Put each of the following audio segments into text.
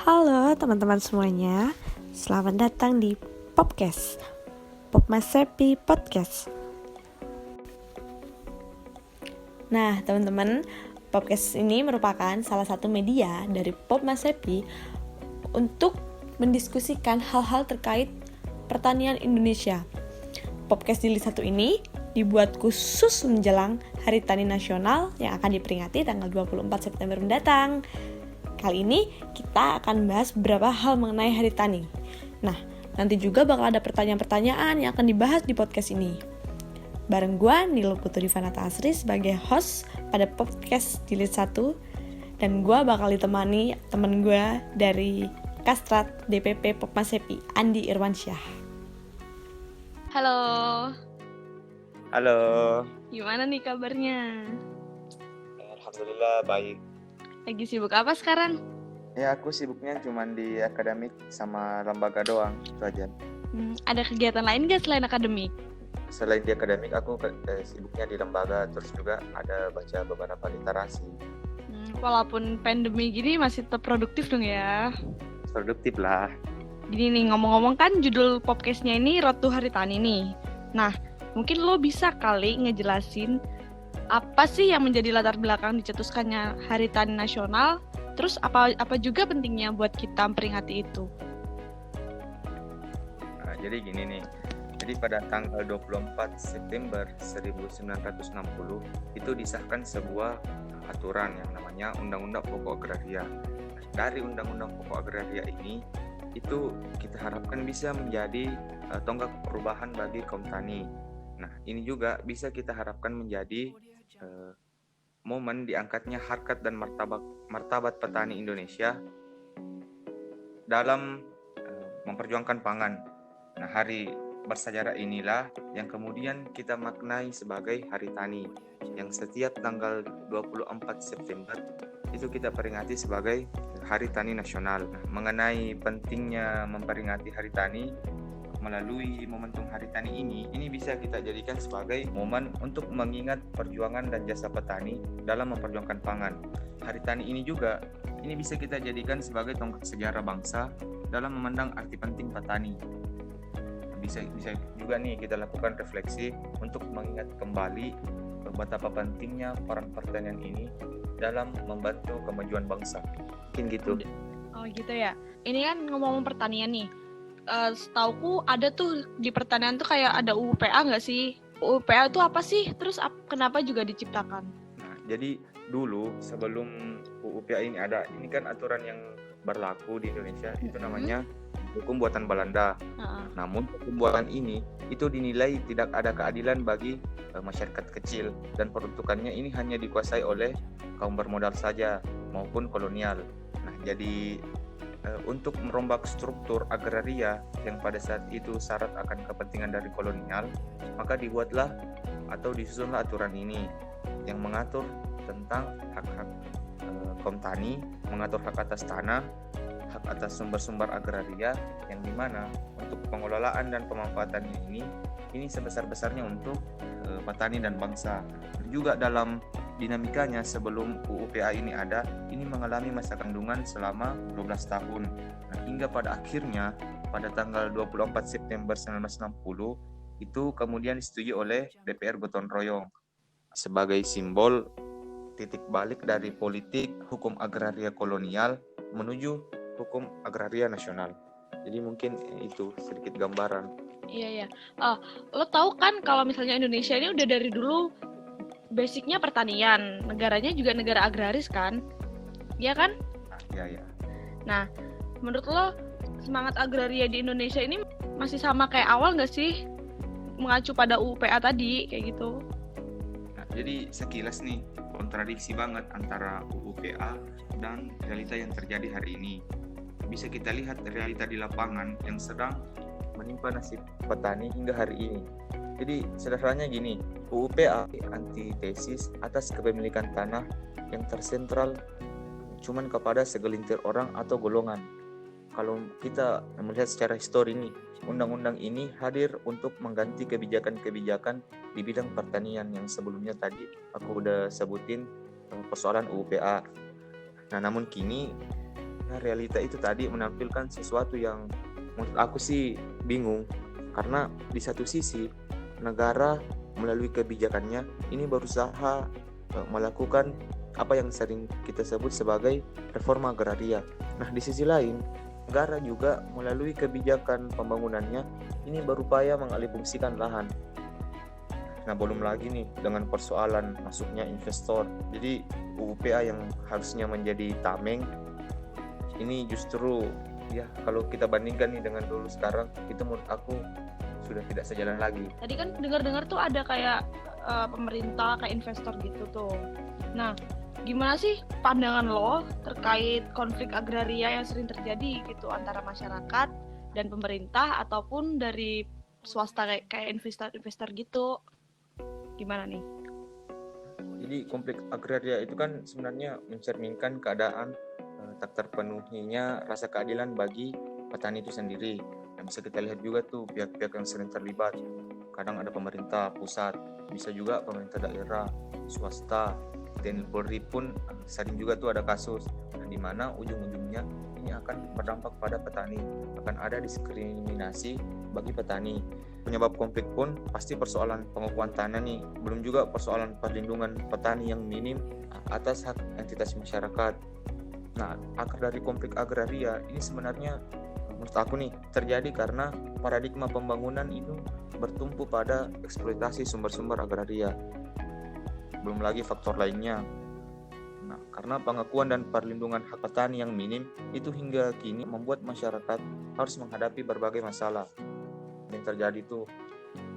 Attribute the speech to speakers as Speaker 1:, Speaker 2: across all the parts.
Speaker 1: Halo teman-teman semuanya, selamat datang di Popcast, Pop Mas Happy Podcast. Nah teman-teman, Popcast ini merupakan salah satu media dari Pop Mas Happy untuk mendiskusikan hal-hal terkait pertanian Indonesia. Popcast Jilid 1 ini dibuat khusus menjelang Hari Tani Nasional yang akan diperingati tanggal 24 September mendatang. Kali ini kita akan bahas beberapa hal mengenai Hari Tani. Nah, nanti juga bakal ada pertanyaan-pertanyaan yang akan dibahas di podcast ini. Bareng gue, Nilo Putri Vanata Asri sebagai host pada podcast Jilid 1. Dan gue bakal ditemani temen gue dari Kastrat DPP Popmas Happy, Andi Irwansyah.
Speaker 2: Halo,
Speaker 3: Halo,
Speaker 2: gimana nih kabarnya?
Speaker 3: alhamdulillah baik.
Speaker 2: Lagi sibuk apa sekarang?
Speaker 3: Ya aku sibuknya cuma di akademik sama lembaga doang, itu aja.
Speaker 2: Ada kegiatan lain gak selain akademik?
Speaker 3: Selain di akademik aku sibuknya di lembaga, terus juga ada baca beberapa literasi.
Speaker 2: Walaupun pandemi gini masih tetap produktif dong ya.
Speaker 3: Produktif lah.
Speaker 2: Gini nih, ngomong-ngomong kan judul podcastnya ini Road to Hari Tani nih. Nah, mungkin lo bisa kali ngejelasin apa sih yang menjadi latar belakang dicetuskannya Hari Tani Nasional, terus apa juga pentingnya buat kita memperingati itu?
Speaker 3: Nah, jadi gini nih, jadi pada tanggal 24 September 1960 itu disahkan sebuah aturan yang namanya Undang-Undang Pokok Agraria. Dari Undang-Undang Pokok Agraria ini, itu kita harapkan bisa menjadi tonggak perubahan bagi kaum tani. Nah, ini juga bisa kita harapkan menjadi momen diangkatnya harkat dan martabat petani Indonesia dalam memperjuangkan pangan. Nah, hari bersejarah inilah yang kemudian kita maknai sebagai Hari Tani, yang setiap tanggal 24 September itu kita peringati sebagai Hari Tani Nasional. Nah, mengenai pentingnya memperingati Hari Tani melalui momentum Hari Tani ini bisa kita jadikan sebagai momen untuk mengingat perjuangan dan jasa petani dalam memperjuangkan pangan. Hari Tani ini juga bisa kita jadikan sebagai tonggak sejarah bangsa dalam memandang arti penting petani. Bisa juga nih kita lakukan refleksi untuk mengingat kembali betapa pentingnya peran pertanian ini dalam membantu kemajuan bangsa. Mungkin gitu.
Speaker 2: Oh gitu ya. Ini kan ngomong pertanian nih. Setauku ada tuh di pertanian tuh kayak ada UPA nggak sih? UPA itu apa sih? Terus kenapa juga diciptakan?
Speaker 3: Nah, jadi dulu sebelum UPA ini ada, ini kan aturan yang berlaku di Indonesia, itu namanya hukum buatan Belanda. Namun hukum buatan ini itu dinilai tidak ada keadilan bagi masyarakat kecil dan peruntukannya ini hanya dikuasai oleh kaum bermodal saja maupun kolonial. Nah, jadi untuk merombak struktur agraria yang pada saat itu syarat akan kepentingan dari kolonial, maka dibuatlah atau disusunlah aturan ini yang mengatur tentang hak-hak kaum tani, mengatur hak atas tanah, hak atas sumber-sumber agraria, yang dimana untuk pengelolaan dan pemanfaatannya ini sebesar-besarnya untuk petani dan bangsa. Juga dalam dinamikanya sebelum UUPA ini ada, ini mengalami masa kandungan selama 12 tahun. Nah, hingga pada akhirnya pada tanggal 24 September 1960 itu kemudian disetujui oleh DPR gotong royong sebagai simbol titik balik dari politik hukum agraria kolonial menuju hukum agraria nasional. Jadi mungkin itu sedikit gambaran.
Speaker 2: Iya. Lo tahu kan kalau misalnya Indonesia ini udah dari dulu basicnya pertanian, negaranya juga negara agraris kan? Iya kan?
Speaker 3: Iya.
Speaker 2: Nah, menurut lo semangat agraria di Indonesia ini masih sama kayak awal nggak sih? Mengacu pada UPA tadi, kayak gitu.
Speaker 3: Nah, jadi sekilas nih, kontradiksi banget antara UUPA dan realita yang terjadi hari ini. Bisa kita lihat realita di lapangan yang sedang menimpa nasib petani hingga hari ini. Jadi sederhananya gini, UUPA antitesis atas kepemilikan tanah yang tersentral cuman kepada segelintir orang atau golongan. Kalau kita melihat secara histori nih, undang-undang ini hadir untuk mengganti kebijakan-kebijakan di bidang pertanian yang sebelumnya tadi aku udah sebutin persoalan UUPA. Nah, namun kini realita itu tadi menampilkan sesuatu yang menurut aku sih bingung, karena di satu sisi negara melalui kebijakannya ini berusaha melakukan apa yang sering kita sebut sebagai reforma agraria. Nah, di sisi lain negara juga melalui kebijakan pembangunannya ini berupaya mengalihfungsikan lahan. Nah, belum lagi nih dengan persoalan masuknya investor. Jadi UUPA yang harusnya menjadi tameng ini justru ya kalau kita bandingkan nih dengan dulu sekarang, itu menurut aku sudah tidak sejalan lagi.
Speaker 2: Tadi kan dengar-dengar tuh ada kayak pemerintah, kayak investor gitu tuh. Nah, gimana sih pandangan lo terkait konflik agraria yang sering terjadi gitu antara masyarakat dan pemerintah ataupun dari swasta kayak investor gitu? Gimana nih?
Speaker 3: Jadi konflik agraria itu kan sebenarnya mencerminkan keadaan tak terpenuhinya rasa keadilan bagi petani itu sendiri. Dan bisa kita lihat juga tuh pihak-pihak yang sering terlibat. Kadang ada pemerintah pusat, bisa juga pemerintah daerah, swasta, TNI Polri pun sering juga tuh ada kasus. Nah, di mana ujung-ujungnya ini akan berdampak pada petani, akan ada diskriminasi bagi petani. Penyebab konflik pun pasti persoalan pengukuhan tanah nih, belum juga persoalan perlindungan petani yang minim atas hak entitas masyarakat. Nah, akar dari konflik agraria ini sebenarnya menurut aku nih terjadi karena paradigma pembangunan itu bertumpu pada eksploitasi sumber-sumber agraria. Belum lagi faktor lainnya. Nah, karena pengakuan dan perlindungan hak petani yang minim itu hingga kini membuat masyarakat harus menghadapi berbagai masalah. Yang terjadi tuh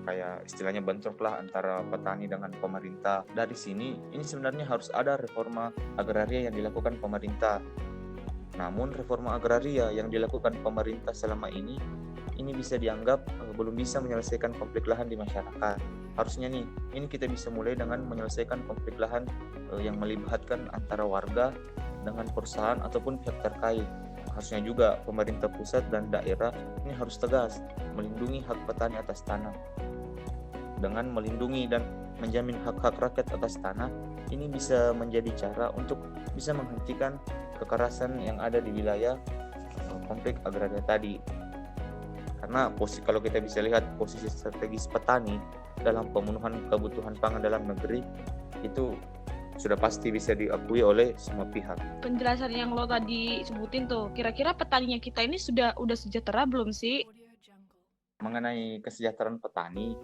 Speaker 3: kayak istilahnya bentrok lah antara petani dengan pemerintah. Dari sini ini sebenarnya harus ada reforma agraria yang dilakukan pemerintah. Namun reforma agraria yang dilakukan pemerintah selama ini bisa dianggap belum bisa menyelesaikan konflik lahan di masyarakat. Harusnya nih ini kita bisa mulai dengan menyelesaikan konflik lahan yang melibatkan antara warga dengan perusahaan ataupun pihak terkait. Harusnya juga pemerintah pusat dan daerah ini harus tegas melindungi hak petani atas tanah. Dengan melindungi dan menjamin hak-hak rakyat atas tanah, ini bisa menjadi cara untuk bisa menghentikan kekerasan yang ada di wilayah konflik agraria tadi. Karena kalau kita bisa lihat posisi strategis petani dalam pemenuhan kebutuhan pangan dalam negeri itu sudah pasti bisa diakui oleh semua pihak.
Speaker 2: Penjelasan yang lo tadi sebutin tuh, kira-kira petaninya kita ini udah sejahtera belum sih?
Speaker 3: Mengenai kesejahteraan petani,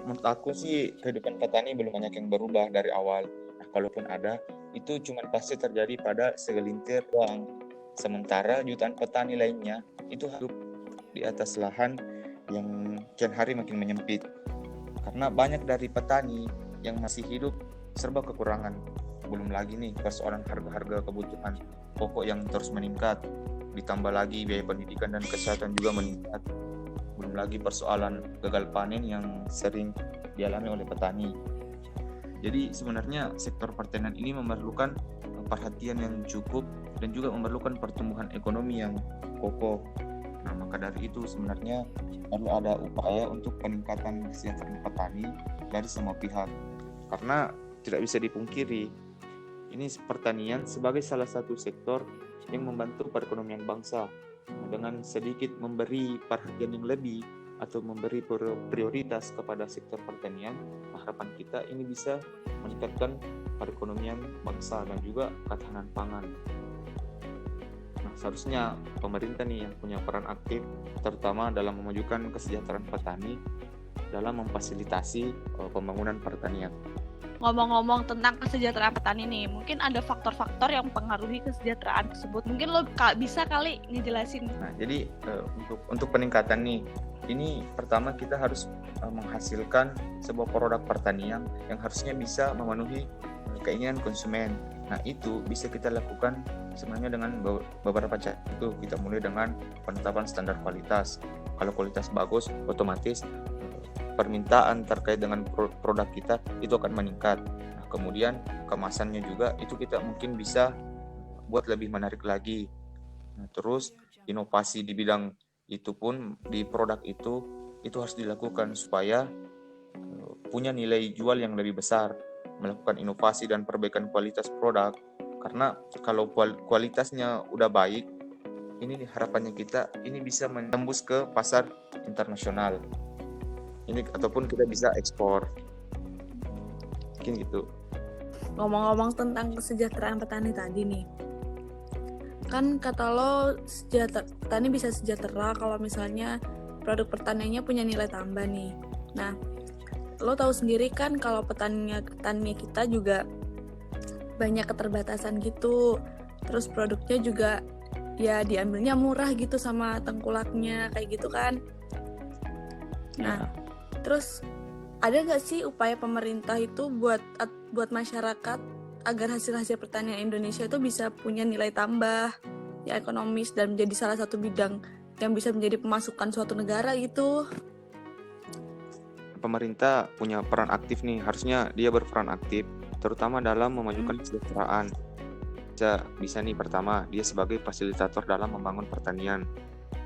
Speaker 3: menurut aku sih kehidupan petani belum banyak yang berubah dari awal. Nah, kalaupun ada, itu cuma pasti terjadi pada segelintir doang. Sementara jutaan petani lainnya itu hidup di atas lahan yang kian hari makin menyempit. Karena banyak dari petani yang masih hidup serba kekurangan. Belum lagi nih persoalan harga-harga kebutuhan pokok yang terus meningkat. Ditambah lagi biaya pendidikan dan kesehatan juga meningkat. Belum lagi persoalan gagal panen yang sering dialami oleh petani. Jadi sebenarnya sektor pertanian ini memerlukan perhatian yang cukup dan juga memerlukan pertumbuhan ekonomi yang kokoh. Nah, maka dari itu sebenarnya perlu ada upaya untuk peningkatan kesejahteraan petani dari semua pihak. Karena tidak bisa dipungkiri, ini pertanian sebagai salah satu sektor yang membantu perekonomian bangsa. Dengan sedikit memberi perhatian yang lebih atau memberi prioritas kepada sektor pertanian, harapan kita ini bisa meningkatkan perekonomian bangsa dan juga ketahanan pangan. Nah, seharusnya pemerintah nih yang punya peran aktif, terutama dalam memajukan kesejahteraan petani dalam memfasilitasi pembangunan pertanian.
Speaker 2: Ngomong-ngomong tentang kesejahteraan petani nih, mungkin ada faktor-faktor yang mempengaruhi kesejahteraan tersebut. Mungkin lo bisa kali ngejelasin.
Speaker 3: Nah, jadi untuk peningkatan nih, ini pertama kita harus menghasilkan sebuah produk pertanian yang harusnya bisa memenuhi keinginan konsumen. Nah, itu bisa kita lakukan sebenarnya dengan beberapa cara. Itu kita mulai dengan penetapan standar kualitas. Kalau kualitas bagus, otomatis permintaan terkait dengan produk kita itu akan meningkat. Nah, kemudian kemasannya juga itu kita mungkin bisa buat lebih menarik lagi. Nah, terus inovasi di bidang itu pun di produk itu harus dilakukan supaya punya nilai jual yang lebih besar. Melakukan inovasi dan perbaikan kualitas produk Karena kalau kualitasnya udah baik, ini nih harapannya kita ini bisa menembus ke pasar internasional. Ini ataupun kita bisa ekspor. Mungkin gitu.
Speaker 1: Ngomong-ngomong tentang kesejahteraan petani tadi nih, kan kata lo petani bisa sejahtera kalau misalnya produk pertaniannya punya nilai tambah nih. Nah, lo tahu sendiri kan kalau petani kita juga banyak keterbatasan gitu. Terus produknya juga ya diambilnya murah gitu sama tengkulaknya kayak gitu kan. Nah, terus ada nggak sih upaya pemerintah itu buat masyarakat agar hasil-hasil pertanian Indonesia itu bisa punya nilai tambah ya ekonomis dan menjadi salah satu bidang yang bisa menjadi pemasukan suatu negara gitu?
Speaker 3: Pemerintah punya peran aktif nih, harusnya dia berperan aktif, terutama dalam memajukan kesejahteraan. Bisa nih pertama, dia sebagai fasilitator dalam membangun pertanian.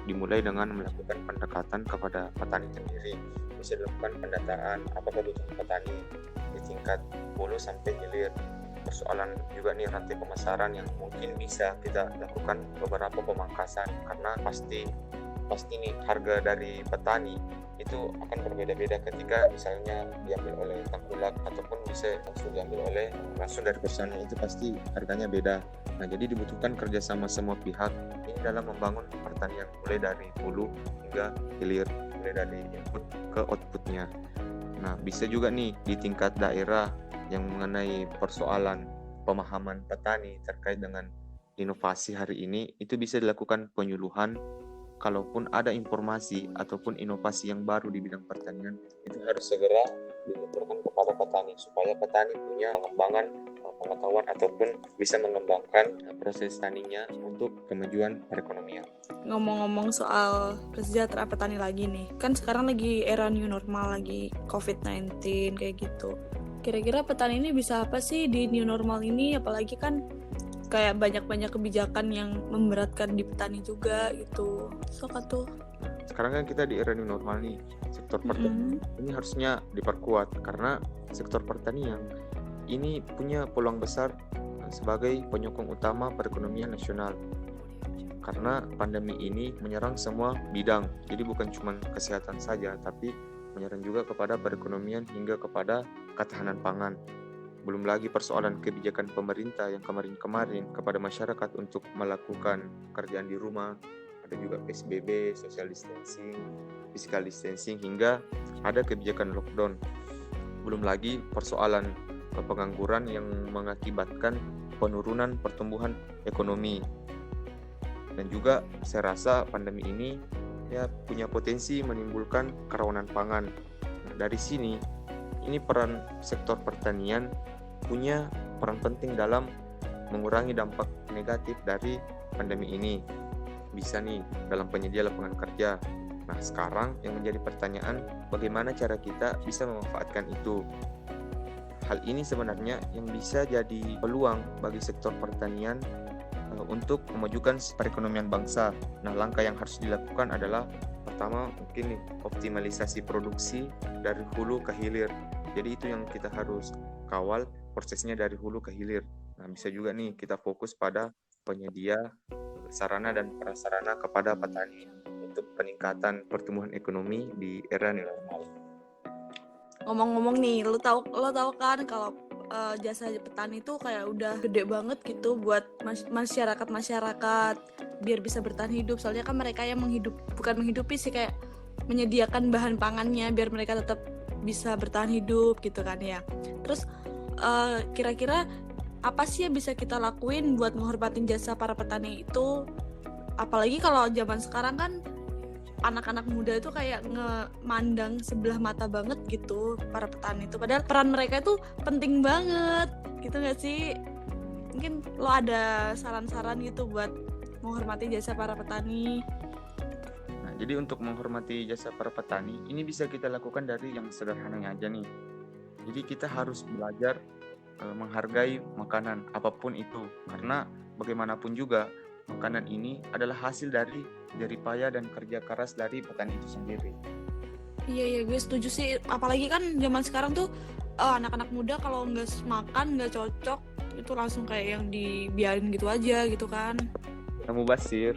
Speaker 3: Dimulai dengan melakukan pendekatan kepada petani sendiri. Bisa dilakukan pendataan apa kebutuhan petani di tingkat hulu sampai hilir. Persoalan juga nih rantai pemasaran yang mungkin bisa kita lakukan beberapa pemangkasan, karena pasti nih harga dari petani itu akan berbeda-beda ketika misalnya diambil oleh tengkulak ataupun bisa langsung diambil langsung dari perusahaan, itu pasti harganya beda. Nah, jadi dibutuhkan kerjasama semua pihak ini dalam membangun pertanian, mulai dari hulu hingga hilir, mulai dari input ke outputnya. Nah, bisa juga nih di tingkat daerah yang mengenai persoalan pemahaman petani terkait dengan inovasi hari ini, itu bisa dilakukan penyuluhan. Kalaupun ada informasi ataupun inovasi yang baru di bidang pertanian, itu harus segera dilaporkan kepada petani supaya petani punya pengembangan pengetahuan ataupun bisa mengembangkan proses taninya untuk kemajuan perekonomian.
Speaker 1: Ngomong-ngomong soal kesejahteraan petani lagi nih, kan sekarang lagi era new normal, lagi COVID-19 kayak gitu. Kira-kira petani ini bisa apa sih di new normal ini? Apalagi kan kayak banyak-banyak kebijakan yang memberatkan di petani juga gitu. Tuh.
Speaker 3: Sekarang kan kita di era new normal nih, sektor pertanian ini harusnya diperkuat karena sektor pertanian ini punya peluang besar sebagai penyokong utama perekonomian nasional. Karena pandemi ini menyerang semua bidang, jadi bukan cuma kesehatan saja, tapi menyerang juga kepada perekonomian hingga kepada ketahanan pangan. Belum lagi persoalan kebijakan pemerintah yang kemarin-kemarin kepada masyarakat untuk melakukan pekerjaan di rumah, ada juga PSBB, social distancing, physical distancing, hingga ada kebijakan lockdown. Belum lagi persoalan pengangguran yang mengakibatkan penurunan pertumbuhan ekonomi. Dan juga saya rasa pandemi ini ya punya potensi menimbulkan kerawanan pangan. Nah, dari sini ini peran sektor pertanian punya peran penting dalam mengurangi dampak negatif dari pandemi ini. Bisa nih dalam penyedia lapangan kerja. Nah, sekarang yang menjadi pertanyaan, bagaimana cara kita bisa memanfaatkan itu? Hal ini sebenarnya yang bisa jadi peluang bagi sektor pertanian untuk memajukan perekonomian bangsa. Nah, langkah yang harus dilakukan adalah pertama mungkin nih optimalisasi produksi dari hulu ke hilir. Jadi itu yang kita harus kawal prosesnya dari hulu ke hilir. Nah, bisa juga nih kita fokus pada penyedia sarana dan prasarana kepada petani untuk peningkatan pertumbuhan ekonomi di era new normal.
Speaker 1: Ngomong-ngomong nih, lo tahu kan kalau jasa petani itu kayak udah gede banget gitu buat masyarakat biar bisa bertahan hidup. Soalnya kan mereka yang bukan menghidupi sih, kayak menyediakan bahan pangannya biar mereka tetap bisa bertahan hidup gitu kan ya. Terus kira-kira apa sih yang bisa kita lakuin buat menghormatin jasa para petani itu? Apalagi kalau zaman sekarang kan anak-anak muda itu kayak ngemandang sebelah mata banget gitu para petani itu. Padahal peran mereka itu penting banget gitu gak sih? Mungkin lo ada saran-saran gitu buat menghormati jasa para petani.
Speaker 3: Nah, jadi untuk menghormati jasa para petani ini bisa kita lakukan dari yang sederhananya aja nih. Jadi kita harus belajar menghargai makanan apapun itu, karena bagaimanapun juga makanan ini adalah hasil dari jeripaya dan kerja keras dari petani itu sendiri.
Speaker 1: Iya, gue setuju sih. Apalagi kan zaman sekarang tuh anak-anak muda kalau nggak makan nggak cocok
Speaker 2: itu langsung kayak yang dibiarin gitu aja gitu kan.
Speaker 3: Kamu basir.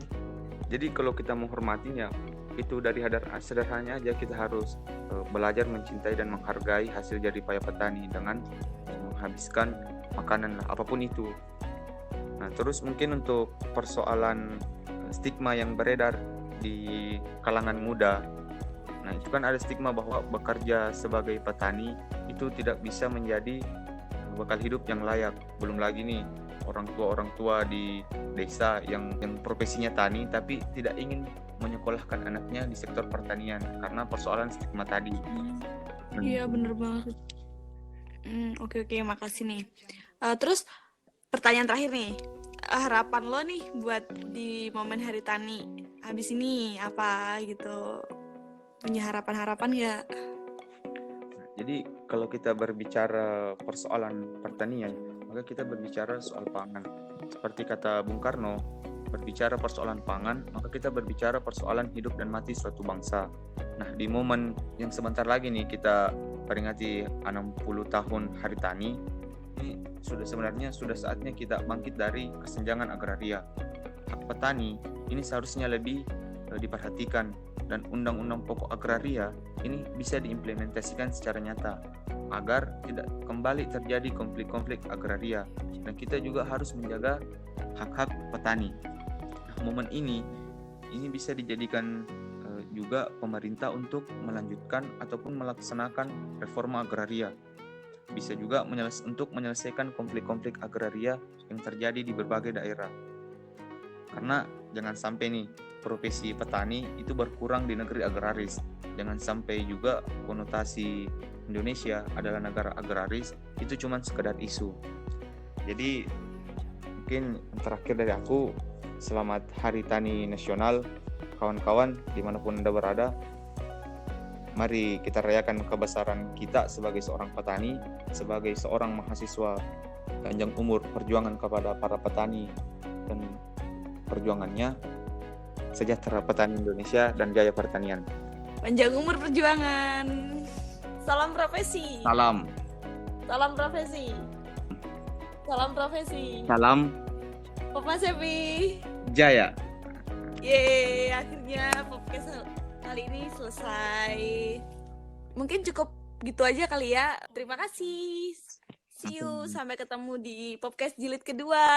Speaker 3: Jadi kalau kita menghormatinya, itu dari sederhananya aja kita harus belajar mencintai dan menghargai hasil jerih payah petani dengan menghabiskan makanan lah, apapun itu. Nah, terus mungkin untuk persoalan stigma yang beredar di kalangan muda. Nah, itu kan ada stigma bahwa bekerja sebagai petani itu tidak bisa menjadi bekal hidup yang layak. Belum lagi nih orang tua di desa yang profesinya tani tapi tidak ingin menyekolahkan anaknya di sektor pertanian karena persoalan stigma tadi.
Speaker 2: Iya, bener banget. Oke, makasih nih. Terus pertanyaan terakhir nih, harapan lo nih buat di momen Hari Tani habis ini apa gitu? Punya harapan nggak?
Speaker 3: Jadi kalau kita berbicara persoalan pertanian, maka kita berbicara soal pangan. Seperti kata Bung Karno, berbicara persoalan pangan, maka kita berbicara persoalan hidup dan mati suatu bangsa. Nah, di momen yang sebentar lagi nih kita peringati 60 tahun Hari Tani, ini sebenarnya sudah saatnya kita bangkit dari kesenjangan agraria. Hak petani ini seharusnya lebih diperhatikan dan undang-undang pokok agraria ini bisa diimplementasikan secara nyata agar tidak kembali terjadi konflik-konflik agraria, dan kita juga harus menjaga hak-hak petani. Nah, momen ini bisa dijadikan juga pemerintah untuk melanjutkan ataupun melaksanakan reforma agraria. Bisa juga untuk menyelesaikan konflik-konflik agraria yang terjadi di berbagai daerah. Karena jangan sampai nih profesi petani itu berkurang di negeri agraris. Jangan sampai juga konotasi Indonesia adalah negara agraris itu cuma sekedar isu. Jadi mungkin terakhir dari aku, selamat Hari Tani Nasional kawan-kawan dimanapun Anda berada. Mari kita rayakan kebesaran kita sebagai seorang petani, sebagai seorang mahasiswa. Panjang umur perjuangan kepada para petani dan perjuangannya. Sejahtera petani Indonesia dan jaya pertanian.
Speaker 2: Panjang umur perjuangan. Salam profesi.
Speaker 3: Salam.
Speaker 2: Salam profesi. Salam profesi.
Speaker 3: Salam.
Speaker 2: Popmas Happy.
Speaker 3: Jaya.
Speaker 2: Yeay, akhirnya podcast kali ini selesai. Mungkin cukup gitu aja kali ya. Terima kasih. See you. Sampai ketemu di podcast jilid kedua.